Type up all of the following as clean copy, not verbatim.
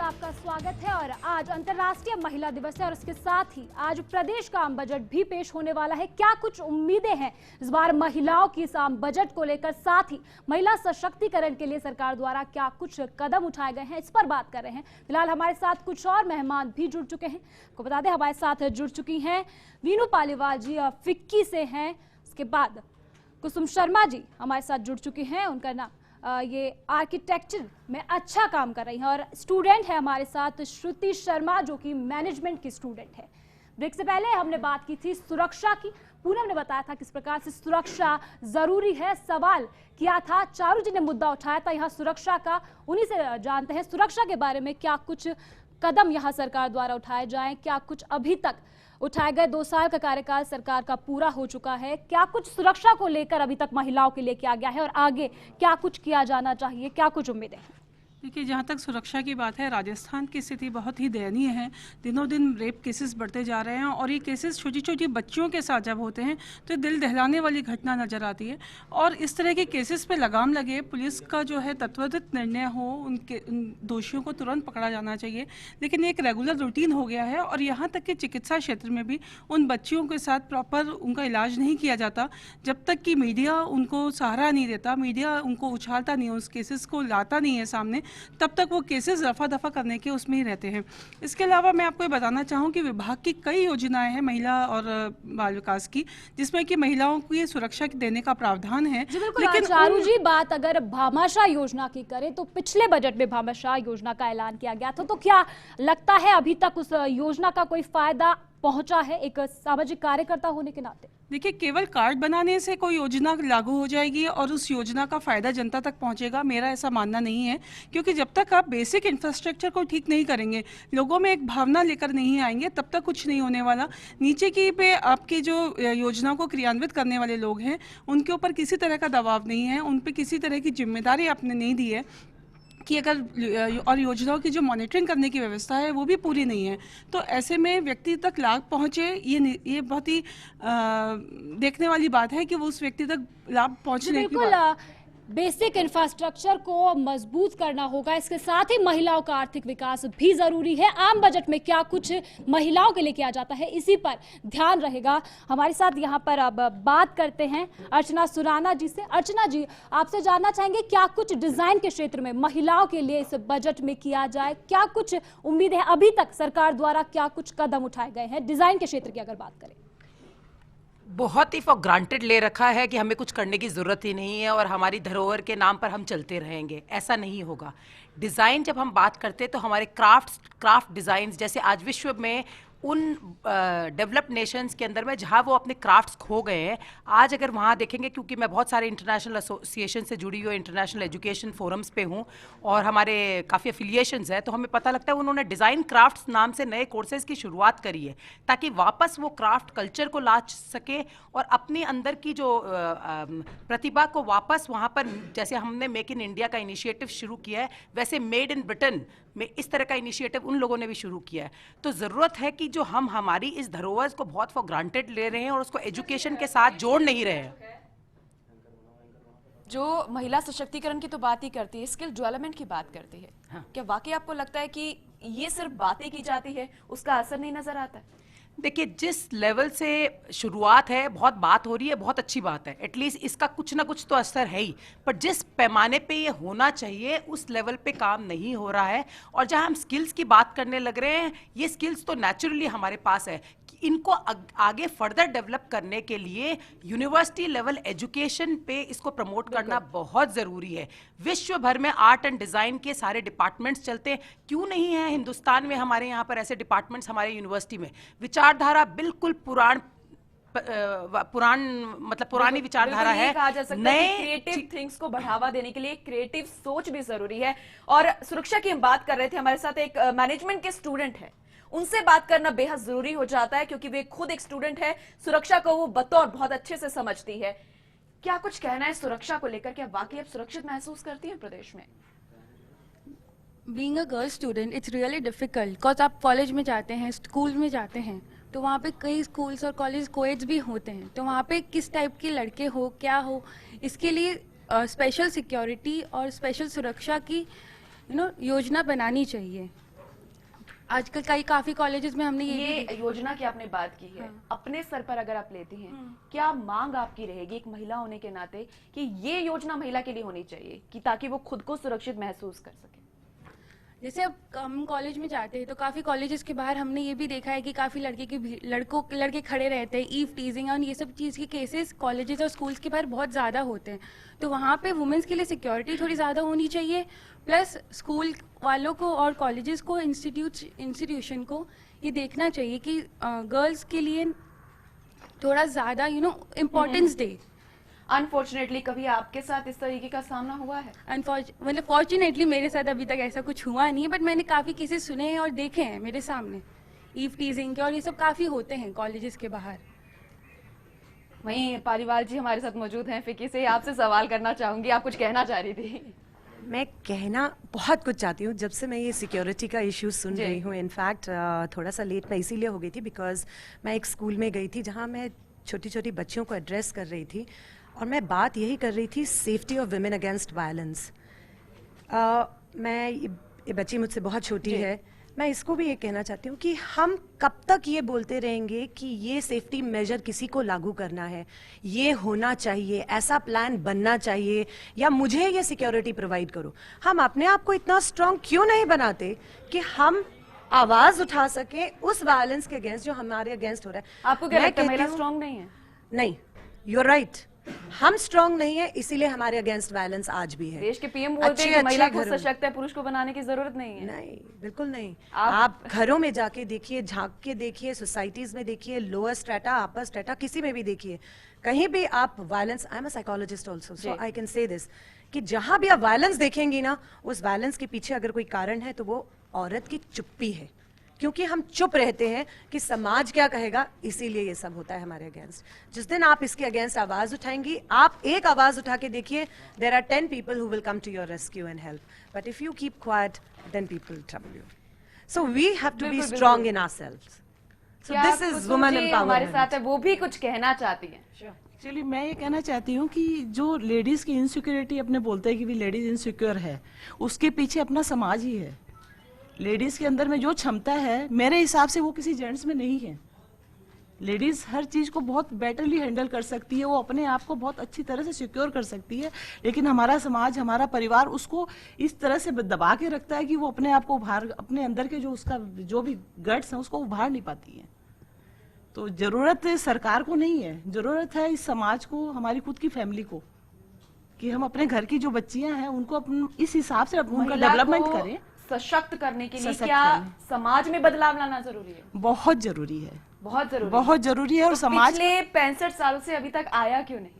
आपका स्वागत है। और आज अंतर्राष्ट्रीय महिला दिवस है और इसके साथ ही आज प्रदेश का आम बजट भी पेश होने वाला है। क्या कुछ उम्मीदें हैं इस बार महिलाओं की इस आम बजट को लेकर, साथ ही महिला सशक्तिकरण के लिए सरकार द्वारा क्या कुछ कदम उठाए गए हैं, इस पर बात कर रहे हैं। फिलहाल हमारे साथ कुछ और मेहमान भी जुड़ चुके हैं। आपको बता दें हमारे साथ जुड़ चुकी हैं वीनू पालीवाल जी फिक्की से हैं। उसके बाद कुसुम शर्मा जी हमारे साथ जुड़ चुकी हैं। उनका नाम ये आर्किटेक्चर में अच्छा काम कर रही हैं। और स्टूडेंट है हमारे साथ श्रुति शर्मा जो कि मैनेजमेंट की स्टूडेंट है। ब्रेक से पहले हमने बात की थी सुरक्षा की। पूनम ने बताया था किस प्रकार से सुरक्षा जरूरी है, सवाल किया था। चारू जी ने मुद्दा उठाया था यहाँ सुरक्षा का। उन्हीं से जानते हैं सुरक्षा के बारे में क्या कुछ कदम यहाँ सरकार द्वारा उठाए जाएं, क्या कुछ अभी तक उठाए गए। 2 साल का कार्यकाल सरकार का पूरा हो चुका है, क्या कुछ सुरक्षा को लेकर अभी तक महिलाओं के लिए किया गया है और आगे क्या कुछ किया जाना चाहिए, क्या कुछ उम्मीदें हैं। देखिए, जहाँ तक सुरक्षा की बात है, राजस्थान की स्थिति बहुत ही दयनीय है। दिनों दिन रेप केसेस बढ़ते जा रहे हैं और ये केसेस छोटी छोटी बच्चियों के साथ जब होते हैं तो दिल दहलाने वाली घटना नज़र आती है। और इस तरह के केसेस पे लगाम लगे, पुलिस का जो है तत्वरित निर्णय हो, उन दोषियों को तुरंत पकड़ा जाना चाहिए। लेकिन एक रेगुलर रूटीन हो गया है और यहाँ तक कि चिकित्सा क्षेत्र में भी उन बच्चियों के साथ प्रॉपर उनका इलाज नहीं किया जाता जब तक कि मीडिया उनको सहारा नहीं देता, मीडिया उनको उछालता नहीं है, उस केसेस को लाता नहीं है सामने, तब तक वो केसेस रफा दफा करने के उसमें ही रहते हैं। इसके अलावा मैं आपको ये बताना चाहूँ कि विभाग की कई योजनाएं हैं महिला और बाल विकास की, जिसमें कि महिलाओं को ये सुरक्षा देने का प्रावधान है। लेकिन चारू जी, बात अगर भामाशाह योजना की करें तो पिछले बजट में भामाशाह योजना का ऐलान किया गया था, तो क्या लगता है अभी तक उस योजना का कोई फायदा पहुंचा है एक सामाजिक कार्यकर्ता होने के नाते? देखिए, केवल कार्ड बनाने से कोई योजना लागू हो जाएगी और उस योजना का फायदा जनता तक पहुंचेगा, मेरा ऐसा मानना नहीं है। क्योंकि जब तक आप बेसिक इंफ्रास्ट्रक्चर को ठीक नहीं करेंगे, लोगों में एक भावना लेकर नहीं आएंगे, तब तक कुछ नहीं होने वाला। नीचे की पे आपकी जो योजना को क्रियान्वित करने वाले लोग हैं, उनके ऊपर किसी तरह का दबाव नहीं है, उन पर किसी तरह की जिम्मेदारी आपने नहीं दी है कि अगर और योजनाओं की जो मॉनिटरिंग करने की व्यवस्था है वो भी पूरी नहीं है। तो ऐसे में व्यक्ति तक लाभ पहुंचे, ये बहुत ही देखने वाली बात है कि वो उस व्यक्ति तक लाभ पहुंचने की बात। बेसिक इंफ्रास्ट्रक्चर को मजबूत करना होगा, इसके साथ ही महिलाओं का आर्थिक विकास भी जरूरी है। आम बजट में क्या कुछ महिलाओं के लिए किया जाता है, इसी पर ध्यान रहेगा। हमारे साथ यहाँ पर अब बात करते हैं अर्चना सुराना जी से। अर्चना जी, आपसे जानना चाहेंगे क्या कुछ डिजाइन के क्षेत्र में महिलाओं के लिए इस बजट में किया जाए, क्या कुछ उम्मीद है, अभी तक सरकार द्वारा क्या कुछ कदम उठाए गए हैं डिजाइन के क्षेत्र की अगर बात करें? बहुत ही फॉर ग्रांटेड ले रखा है कि हमें कुछ करने की ज़रूरत ही नहीं है और हमारी धरोहर के नाम पर हम चलते रहेंगे, ऐसा नहीं होगा। डिज़ाइन जब हम बात करते हैं तो हमारे क्राफ्ट डिज़ाइंस, जैसे आज विश्व में उन डेवलप्ड नेशंस के अंदर में जहाँ वो अपने क्राफ्ट्स खो गए हैं, आज अगर वहाँ देखेंगे, क्योंकि मैं बहुत सारे इंटरनेशनल एसोसिएशन से जुड़ी हुई, इंटरनेशनल एजुकेशन फोरम्स पे हूँ और हमारे काफ़ी एफिलिएशंस हैं, तो हमें पता लगता है उन्होंने डिज़ाइन क्राफ्ट्स नाम से नए कोर्सेज़ की शुरुआत करी है ताकि वापस वो क्राफ्ट कल्चर को ला सके और अपने अंदर की जो प्रतिभा को वापस वहाँ पर, जैसे हमने मेक इन इंडिया का इनिशिएटिव शुरू किया है, वैसे मेड इन ब्रिटेन में इस तरह का इनिशिएटिव उन लोगों ने भी शुरू किया है। तो ज़रूरत है कि जो हम हमारी इस धरोहर को बहुत फॉर ग्रांटेड ले रहे हैं और उसको एजुकेशन के साथ जोड़ नहीं रहे हैं। जो महिला सशक्तिकरण की तो बात ही करती है, स्किल डेवलपमेंट की बात करती है। हाँ। क्या वाकई आपको लगता है कि ये सिर्फ बातें की जाती है, उसका असर नहीं नजर आता है? देखिए, जिस लेवल से शुरुआत है, बहुत बात हो रही है, बहुत अच्छी बात है, एटलीस्ट इसका कुछ ना कुछ तो असर है ही, पर जिस पैमाने पे ये होना चाहिए उस लेवल पे काम नहीं हो रहा है। और जहां हम स्किल्स की बात करने लग रहे हैं, ये स्किल्स तो नेचुरली हमारे पास है, इनको आगे फर्दर डेवलप करने के लिए यूनिवर्सिटी लेवल एजुकेशन पे इसको प्रमोट करना बहुत ज़रूरी है। विश्व भर में आर्ट एंड डिज़ाइन के सारे डिपार्टमेंट्स चलते हैं, क्यों नहीं है हिंदुस्तान में हमारे यहाँ पर ऐसे डिपार्टमेंट्स हमारे यूनिवर्सिटी में? विचारधारा बिल्कुल मतलब पुरानी विचारधारा है। नए क्रिएटिव थिंग्स को बढ़ावा देने के लिए क्रिएटिव सोच भी जरूरी है। और सुरक्षा की हम बात कर रहे थे, हमारे साथ एक मैनेजमेंट के स्टूडेंट है, उनसे बात करना बेहद जरूरी हो जाता है क्योंकि वे खुद एक स्टूडेंट है, सुरक्षा को वो बतौर बहुत अच्छे से समझती है। क्या कुछ कहना है सुरक्षा को लेकर? क्या वाकई आप सुरक्षित महसूस करती हैं प्रदेश में? Being a girl student it's really difficult because आप कॉलेज में जाते हैं, स्कूल में जाते हैं, तो वहाँ पे कई स्कूल्स और कॉलेज कोएड्स भी होते हैं, तो वहाँ पे किस टाइप के लड़के हो, क्या हो, इसके लिए स्पेशल सिक्योरिटी और स्पेशल सुरक्षा की योजना बनानी चाहिए। आजकल काफ़ी कॉलेजेस में हमने ये योजना की आपने बात की है, अपने सर पर अगर आप लेती हैं, क्या मांग आपकी रहेगी एक महिला होने के नाते कि ये योजना महिला के लिए होनी चाहिए कि ताकि वो खुद को सुरक्षित महसूस कर सके? जैसे अब हम कॉलेज में जाते हैं तो काफ़ी कॉलेजेस के बाहर हमने ये भी देखा है कि काफ़ी लड़के खड़े रहते हैं, ईव टीजिंग और ये सब चीज़ के केसेस कॉलेजेस और स्कूल्स के बाहर बहुत ज़्यादा होते हैं। तो वहाँ पे वुमेन्स के लिए सिक्योरिटी थोड़ी ज़्यादा होनी चाहिए, प्लस स्कूल वालों को और कॉलेजेस को इंस्टीट्यूशन को ये देखना चाहिए कि गर्ल्स के लिए थोड़ा ज़्यादा इम्पोर्टेंस दे। अनफॉर्चुनेटली कभी आपके साथ इस तरीके का सामना हुआ है? मतलब फॉर्चुनेटली मेरे साथ अभी तक ऐसा कुछ हुआ नहीं है, बट मैंने काफ़ी केसेस सुने हैं और देखे हैं मेरे सामने, ईव टीजिंग के, और ये सब काफ़ी होते हैं कॉलेजेस के बाहर। वहीं पालीवाल जी हमारे साथ मौजूद हैं, फिक्की से आपसे सवाल करना चाहूंगी, आप कुछ कहना चाह रही थी। मैं कहना बहुत कुछ चाहती हूँ। जब से मैं ये सिक्योरिटी का इशू सुन रही हूँ, इनफैक्ट थोड़ा सा लेट मैं इसीलिए हो गई थी बिकॉज मैं एक स्कूल में गई थी जहाँ मैं छोटी छोटी बच्चियों को एड्रेस कर रही थी और मैं बात यही कर रही थी safety of women against violence. ये बच्ची मुझसे बहुत छोटी है, मैं इसको भी ये कहना चाहती हूँ कि हम कब तक ये बोलते रहेंगे कि ये सेफ्टी मेजर किसी को लागू करना है, ये होना चाहिए, ऐसा प्लान बनना चाहिए, या मुझे ये सिक्योरिटी प्रोवाइड करो। हम अपने आप को इतना स्ट्रांग क्यों नहीं बनाते कि हम आवाज उठा सके उस वायलेंस के अगेंस्ट जो हमारे अगेंस्ट हो रहा है। आपको क्या लगता है महिला स्ट्रांग नहीं है? नहीं, यू आर राइट, हम स्ट्रांग नहीं है, इसीलिए हमारे अगेंस्ट वायलेंस आज भी है। देश के पीएम बोलते हैं कि महिला को सशक्त है, पुरुष को बनाने की जरूरत नहीं है। नहीं, बिल्कुल नहीं। आप घरों में जाके देखिए, झांक के देखिए, सोसाइटीज में देखिए, लोअर स्ट्रेटा, अपर स्ट्रेटा, किसी में भी देखिए, कहीं भी आप violence, I am a psychologist also so I can say this, कि जहां भी आप वायलेंस देखेंगी ना, उस वायलेंस के पीछे अगर कोई कारण है तो वो औरत की चुप्पी है, क्योंकि हम चुप रहते हैं कि समाज क्या कहेगा, इसीलिए ये सब होता है हमारे अगेंस्ट। जिस दिन आप इसके अगेंस्ट आवाज उठाएंगी, आप एक आवाज उठा के देखिए, there are 10 people who will come to your rescue and help, but if you keep quiet then people trouble you, so we have to be strong in ourselves, so this is woman empowerment। हमारे साथ है, वो भी कुछ कहना चाहती हैं। Actually मैं ये कहना चाहती हूँ कि जो लेडीज की इनसिक्योरिटी अपने बोलते हैं कि भी लेडीज इनसिक्योर है, उसके पीछे अपना समाज ही है। लेडीज के अंदर में जो क्षमता है, मेरे हिसाब से वो किसी जेंट्स में नहीं है। लेडीज हर चीज को बहुत बेटरली हैंडल कर सकती है, वो अपने आप को बहुत अच्छी तरह से सिक्योर कर सकती है, लेकिन हमारा समाज, हमारा परिवार उसको इस तरह से दबा के रखता है कि वो अपने आप को उभार, अपने अंदर के जो भी गट्स हैं उसको उभार नहीं पाती है। तो जरूरत सरकार को नहीं है, जरूरत है इस समाज को, हमारी खुद की फैमिली को, कि हम अपने घर की जो बच्चियां हैं उनको इस हिसाब से उनका डेवलपमेंट करें। सशक्त करने के लिए क्या समाज में बदलाव लाना जरूरी है? बहुत जरूरी है, बहुत जरूरी है। और समाज पिछले 65 साल से अभी तक आया क्यों नहीं?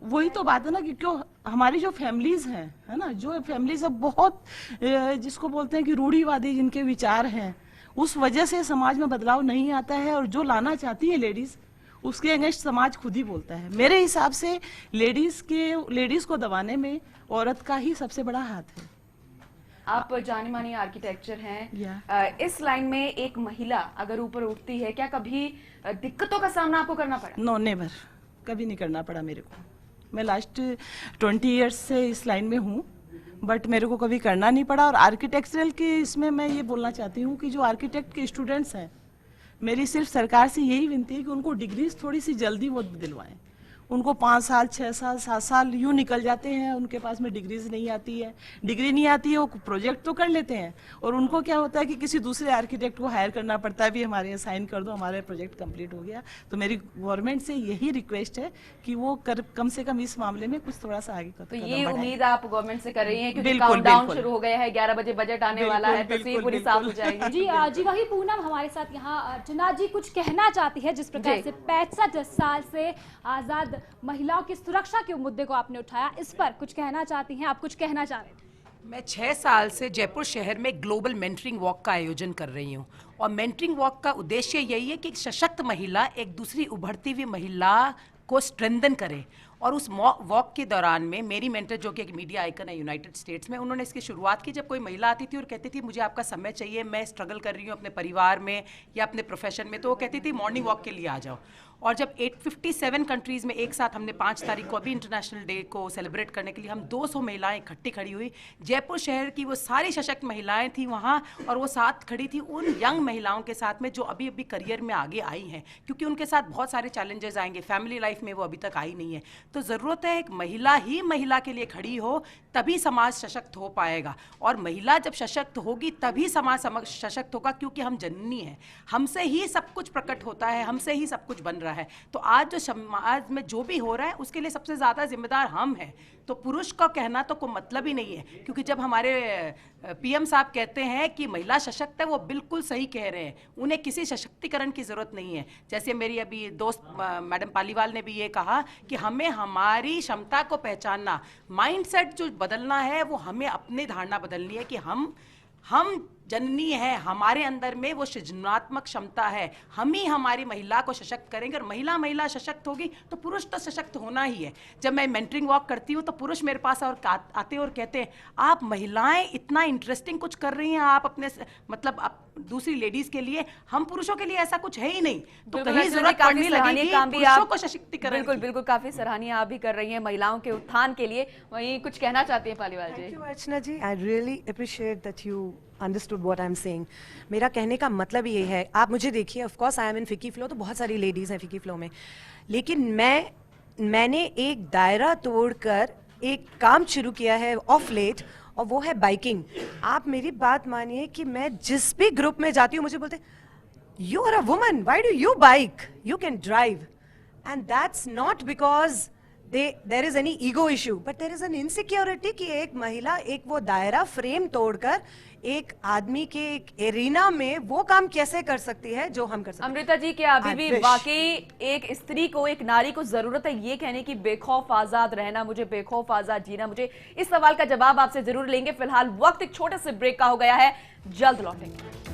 वही तो बात है ना कि क्यों हमारी जो फैमिलीज हैं, है ना, जो फैमिलीज अब बहुत जिसको बोलते हैं कि रूढ़िवादी जिनके विचार हैं, उस वजह से समाज में बदलाव नहीं आता है। और जो लाना चाहती है लेडीज, उसके अगेंस्ट समाज खुद ही बोलता है। मेरे हिसाब से लेडीज को दबाने में औरत का ही सबसे बड़ा हाथ है। आप जानी मानी आर्किटेक्चर हैं, इस लाइन में एक महिला अगर ऊपर उठती है, क्या कभी दिक्कतों का सामना आपको करना पड़ा? नो, नेवर, कभी नहीं करना पड़ा मेरे को। मैं लास्ट 20 ईयर्स से इस लाइन में हूँ, बट मेरे को कभी करना नहीं पड़ा। और आर्किटेक्चरल के इसमें मैं ये बोलना चाहती हूँ कि जो आर्किटेक्ट के स्टूडेंट्स हैं, मेरी सिर्फ सरकार से यही विनती है कि उनको डिग्रीज थोड़ी सी जल्दी वो दिलवाएं। उनको 5 साल, 6 साल, 7 साल यूँ निकल जाते हैं, उनके पास में डिग्रीज नहीं आती है। डिग्री नहीं आती है, वो प्रोजेक्ट तो कर लेते हैं, और उनको क्या होता है कि किसी दूसरे आर्किटेक्ट को हायर करना पड़ता है, भी हमारे यहाँ साइन कर दो, हमारे प्रोजेक्ट कंप्लीट हो गया। तो मेरी गवर्नमेंट से यही रिक्वेस्ट है कि वो कम से कम इस मामले में कुछ थोड़ा सा आगे तो ये उम्मीद आप गवर्नमेंट से कर रही हैं, क्योंकि काउंटडाउन शुरू हो गया है, 11 बजे बजट आने वाला है, तस्वीर पूरी साफ हो जाएगी। जी, वही पूनम हमारे साथ यहाँ जिन्ना जी कुछ कहना चाहती है, जिस प्रकार से 65 साल से आजाद महिलाओं की सुरक्षा के मुद्दे को आपने उठाया, इस पर कुछ कहना चाहती हैं? आप कुछ कहना चाह रहे थे? मैं 6 साल से जयपुर शहर में ग्लोबल मेंटरिंग वॉक का आयोजन कर रही हूँ, और मेंटरिंग वॉक का उद्देश्य यही है कि एक सशक्त महिला एक दूसरी उभरती हुई महिला को स्ट्रेंथन करे और उस वॉक के दौरान में मेरी मेंटर जो कि एक मीडिया आइकन है यूनाइटेड स्टेट्स में, उन्होंने इसकी शुरुआत की। जब कोई महिला आती थी और कहती थी मुझे आपका समय चाहिए, मैं स्ट्रगल कर रही हूँ अपने परिवार में या अपने प्रोफेशन में, तो वो कहती थी मॉर्निंग वॉक के लिए आ जाओ। और जब 857 कंट्रीज़ में एक साथ हमने 5 तारीख को अभी इंटरनेशनल डे को सेलिब्रेट करने के लिए हम 200 महिलाएं इकट्ठी खड़ी हुई। जयपुर शहर की वो सारी सशक्त महिलाएं थी वहाँ, और वो साथ खड़ी थी उन यंग महिलाओं के साथ में जो अभी अभी करियर में आगे आई हैं, क्योंकि उनके साथ बहुत सारे चैलेंजेस आएंगे, फैमिली लाइफ में वो अभी तक आई नहीं है। तो ज़रूरत है एक महिला ही महिला के लिए खड़ी हो, तभी समाज सशक्त हो पाएगा। और महिला जब सशक्त होगी तभी समाज सशक्त होगा, क्योंकि हम जननी हैं, हमसे ही सब कुछ प्रकट होता है, हमसे ही सब कुछ बन रहा है। तो आज जो समाज में जो भी हो रहा है उसके लिए सबसे ज़्यादा जिम्मेदार हम हैं। तो पुरुष का कहना तो कोई मतलब ही नहीं है, क्योंकि जब हमारे पीएम साहब कहते हैं कि महिला सशक्त है, वो बिल्कुल सही कह रहे हैं। उन्हें किसी सशक्तिकरण की ज़रूरत नहीं है। जैसे मेरी अभी दोस्त मैडम पालीवाल ने भी ये कहा कि हमें हमारी क्षमता को पहचानना, माइंडसेट जो बदलना है, वो हमें अपनी धारणा बदलनी है कि हम जननी है, हमारे अंदर में वो सृजनात्मक क्षमता है, हम ही हमारी महिला को सशक्त करेंगे। और महिला सशक्त होगी तो पुरुष तो सशक्त होना ही है। जब मैं मेंटरिंग वॉक करती हूँ तो पुरुष मेरे पास और आते और कहते हैं आप महिलाएं इतना इंटरेस्टिंग कुछ कर रही हैं, आप अपने मतलब आप दूसरी लेडीज के लिए, हम पुरुषों के लिए ऐसा कुछ है ही नहीं। तो कहीं जरूरत पड़ने लगेगी पुरुषों को सशक्तिकरण। बिल्कुल बिल्कुल, काफी सराहनीय आप भी कर रही हैं महिलाओं के उत्थान के लिए। वहीं कुछ कहना चाहती हैं पालीवाल जी? Thank you, Archana ji. I really appreciate that you understood what I'm saying. मेरा कहने का मतलब ये है, आप मुझे देखिए, ऑफ कोर्स आई एम इन फिकी फ्लो, तो बहुत सारी लेडीज हैं फिकी फ्लो में, लेकिन मैंने एक दायरा तोड़कर एक काम शुरू किया है ऑफ लेट, और वो है बाइकिंग। आप मेरी बात मानिए कि मैं जिस भी ग्रुप में जाती हूँ मुझे बोलते you are a woman, why do you bike, you can drive. And that's not because there is any ego issue, but there is an insecurity कि एक महिला एक वो दायरा फ्रेम तोड़कर एक आदमी के एक एरिना में वो काम कैसे कर सकती है जो हम कर सकते हैं। अमृता जी, क्या अभी भी वाकई एक स्त्री को, एक नारी को जरूरत है ये कहने की बेखौफ आजाद रहना, मुझे बेखौफ आजाद जीना? मुझे इस सवाल का जवाब आपसे जरूर लेंगे। फिलहाल वक्त एक छोटे से ब्रेक का हो गया है, जल्द लौटेंगे।